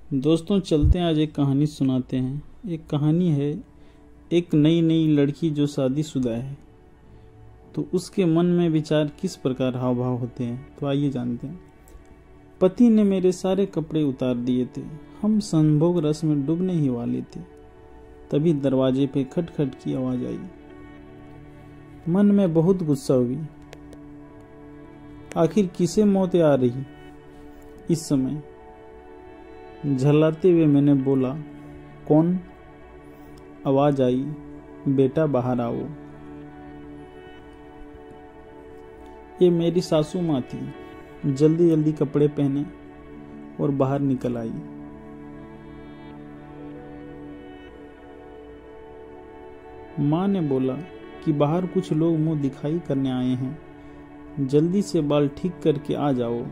दोस्तों चलते हैं, आज एक कहानी सुनाते हैं। एक कहानी है, एक नई नई लड़की जो शादीशुदा है, तो उसके मन में विचार किस प्रकार हाव भाव होते हैं, तो आइए जानते हैं। पति ने मेरे सारे कपड़े उतार दिए थे, हम संभोग रस में डूबने ही वाले थे, तभी दरवाजे पे खटखट की आवाज आई। मन में बहुत गुस्सा हुई, आखिर किसे मौत आ रही। इस समय झल्लाते हुए मैंने बोला, कौन? आवाज आई, बेटा बाहर आओ। ये मेरी सासू माँ थी। जल्दी जल्दी कपड़े पहने और बाहर निकल आई। माँ ने बोला कि बाहर कुछ लोग मुंह दिखाई करने आए हैं, जल्दी से बाल ठीक करके आ जाओ।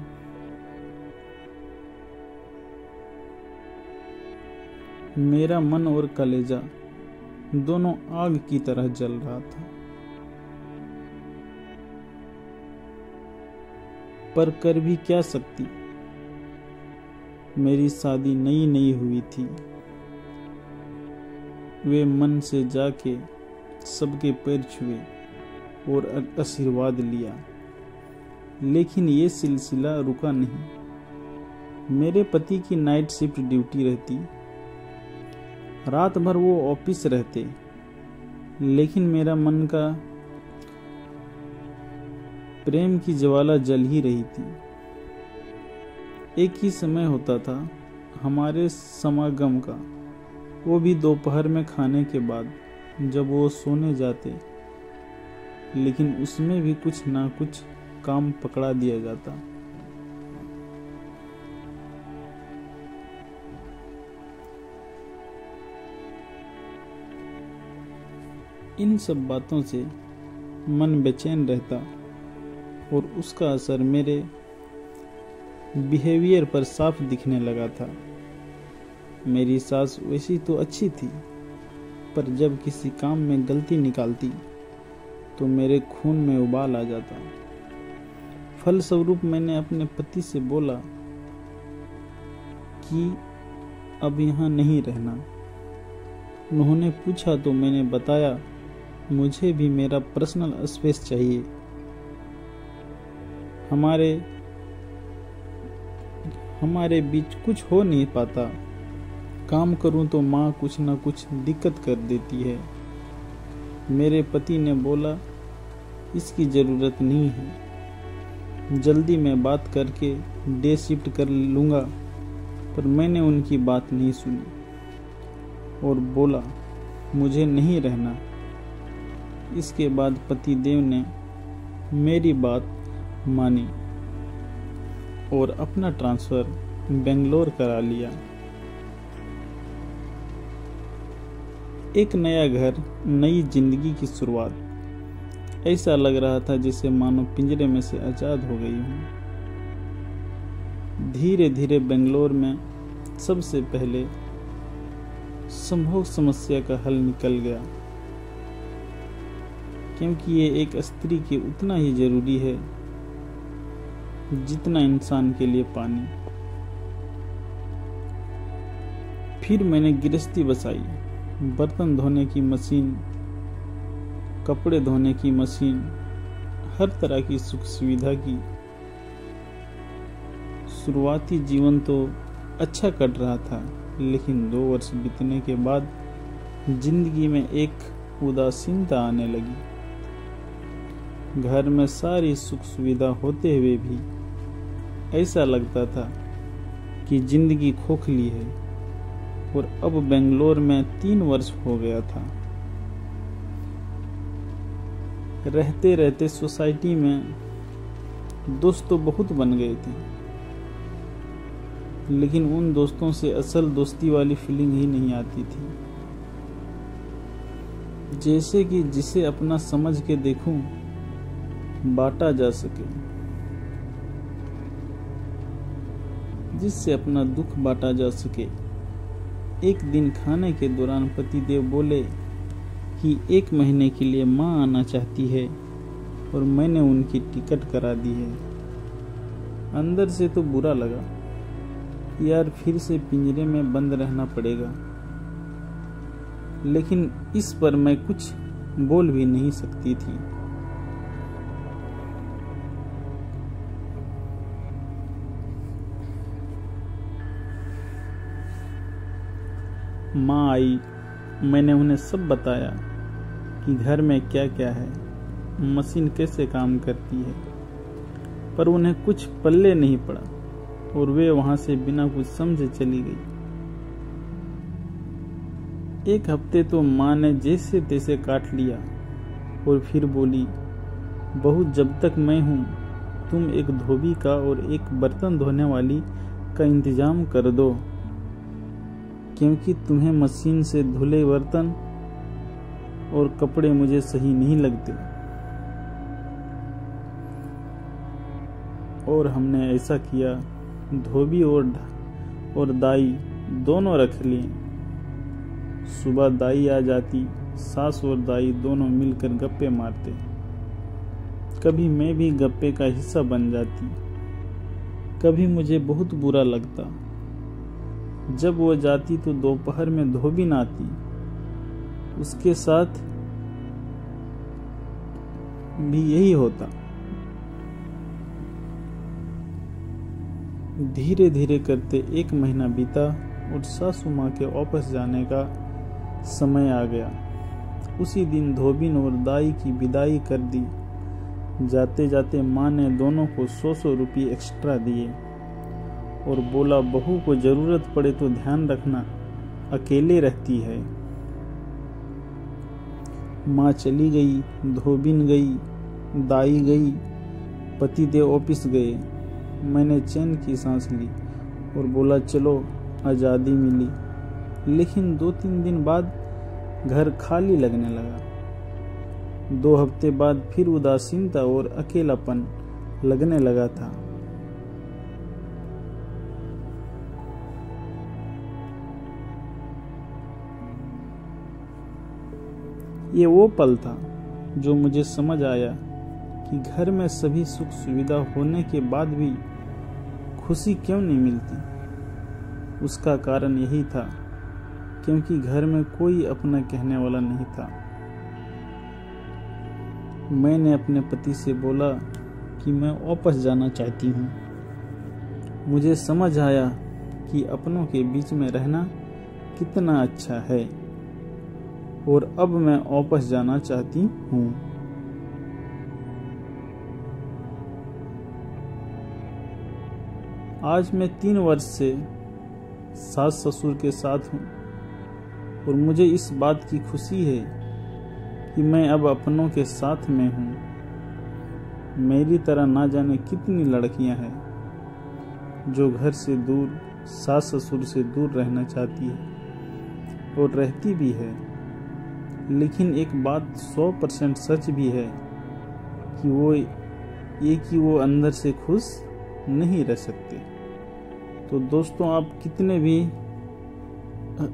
मेरा मन और कलेजा दोनों आग की तरह जल रहा था, पर कर भी क्या सकती। मेरी शादी नई नई हुई थी। वे मन से जाके सबके पैर छुए और आशीर्वाद लिया, लेकिन ये सिलसिला रुका नहीं। मेरे पति की नाइट शिफ्ट ड्यूटी रहती, रात भर वो ऑफिस रहते, लेकिन मेरा मन का प्रेम की ज्वाला जल ही रही थी। एक ही समय होता था हमारे समागम का, वो भी दोपहर में खाने के बाद, जब वो सोने जाते, लेकिन उसमें भी कुछ ना कुछ काम पकड़ा दिया जाता। इन सब बातों से मन बेचैन रहता और उसका असर मेरे बिहेवियर पर साफ दिखने लगा था। मेरी सास वैसी तो अच्छी थी, पर जब किसी काम में गलती निकालती तो मेरे खून में उबाल आ जाता। फलस्वरूप मैंने अपने पति से बोला कि अब यहाँ नहीं रहना। उन्होंने पूछा तो मैंने बताया, मुझे भी मेरा पर्सनल स्पेस चाहिए। हमारे बीच कुछ हो नहीं पाता। काम करूं तो माँ कुछ ना कुछ दिक्कत कर देती है। मेरे पति ने बोला, इसकी ज़रूरत नहीं है, जल्दी मैं बात करके डे शिफ्ट कर लूँगा। पर मैंने उनकी बात नहीं सुनी और बोला, मुझे नहीं रहना। इसके बाद पति देव ने मेरी बात मानी और अपना ट्रांसफर बेंगलोर करा लिया। एक नया घर, नई जिंदगी की शुरुआत। ऐसा लग रहा था जैसे मानो पिंजरे में से आजाद हो गई हूँ। धीरे धीरे बेंगलोर में सबसे पहले संभोग समस्या का हल निकल गया, क्योंकि ये एक स्त्री के उतना ही जरूरी है जितना इंसान के लिए पानी। फिर मैंने गृहस्थी बसाई। बर्तन धोने की मशीन, कपड़े धोने की मशीन, हर तरह की सुख सुविधा की। शुरुआती जीवन तो अच्छा कट रहा था, लेकिन 2 वर्ष बीतने के बाद जिंदगी में एक उदासीनता आने लगी। घर में सारी सुख सुविधा होते हुए भी ऐसा लगता था कि जिंदगी खोखली है। और अब बेंगलोर में 3 वर्ष हो गया था। रहते रहते सोसाइटी में दोस्त तो बहुत बन गए थे, लेकिन उन दोस्तों से असल दोस्ती वाली फीलिंग ही नहीं आती थी। जैसे कि जिसे अपना समझ के देखूं, बांटा जा सके, जिससे अपना दुख बांटा जा सके। एक दिन खाने के दौरान पतिदेव बोले कि 1 महीने के लिए माँ आना चाहती है और मैंने उनकी टिकट करा दी है। अंदर से तो बुरा लगा, यार फिर से पिंजरे में बंद रहना पड़ेगा, लेकिन इस पर मैं कुछ बोल भी नहीं सकती थी। माँ आई, मैंने उन्हें सब बताया कि घर में क्या क्या है, मशीन कैसे काम करती है, पर उन्हें कुछ पल्ले नहीं पड़ा और वे वहां से बिना कुछ समझे चली गई। एक हफ्ते तो माँ ने जैसे तैसे काट लिया और फिर बोली, बहू जब तक मैं हूँ तुम एक धोबी का और एक बर्तन धोने वाली का इंतजाम कर दो, क्योंकि तुम्हें मशीन से धुले बर्तन और कपड़े मुझे सही नहीं लगते। और हमने ऐसा किया। धोबी और दाई दोनों रख लिए। सुबह दाई आ जाती, सास और दाई दोनों मिलकर गप्पे मारते। कभी मैं भी गप्पे का हिस्सा बन जाती। कभी मुझे बहुत बुरा लगता। जब वो जाती तो दोपहर में धोबी न आती, उसके साथ भी यही होता। धीरे धीरे करते 1 महीना बीता और सासू माँ के वापस जाने का समय आ गया। उसी दिन धोबिन और दाई की विदाई कर दी। जाते जाते माँ ने दोनों को 100 रुपये एक्स्ट्रा दिए और बोला, बहू को जरूरत पड़े तो ध्यान रखना, अकेले रहती है। माँ चली गई, धोबिन गई, दाई गई, पतिदेव ऑफिस गए। मैंने चैन की सांस ली और बोला, चलो आज़ादी मिली। लेकिन 2-3 दिन बाद घर खाली लगने लगा। 2 हफ्ते बाद फिर उदासीनता और अकेलापन लगने लगा था। ये वो पल था जो मुझे समझ आया कि घर में सभी सुख सुविधा होने के बाद भी खुशी क्यों नहीं मिलती। उसका कारण यही था क्योंकि घर में कोई अपना कहने वाला नहीं था। मैंने अपने पति से बोला कि मैं वापस जाना चाहती हूँ। मुझे समझ आया कि अपनों के बीच में रहना कितना अच्छा है और अब मैं वापस जाना चाहती हूँ। आज मैं 3 वर्ष से सास ससुर के साथ हूँ और मुझे इस बात की खुशी है कि मैं अब अपनों के साथ में हूँ। मेरी तरह ना जाने कितनी लड़कियां हैं जो घर से दूर, सास ससुर से दूर रहना चाहती है और रहती भी है। लेकिन एक बात 100% सच भी है कि वो अंदर से खुश नहीं रह सकते। तो दोस्तों,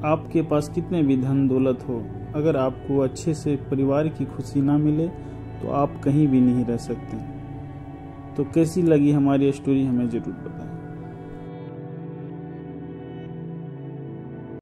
आपके पास कितने भी धन दौलत हो, अगर आपको अच्छे से परिवार की खुशी ना मिले तो आप कहीं भी नहीं रह सकते। तो कैसी लगी हमारी स्टोरी हमें ज़रूर बताएं।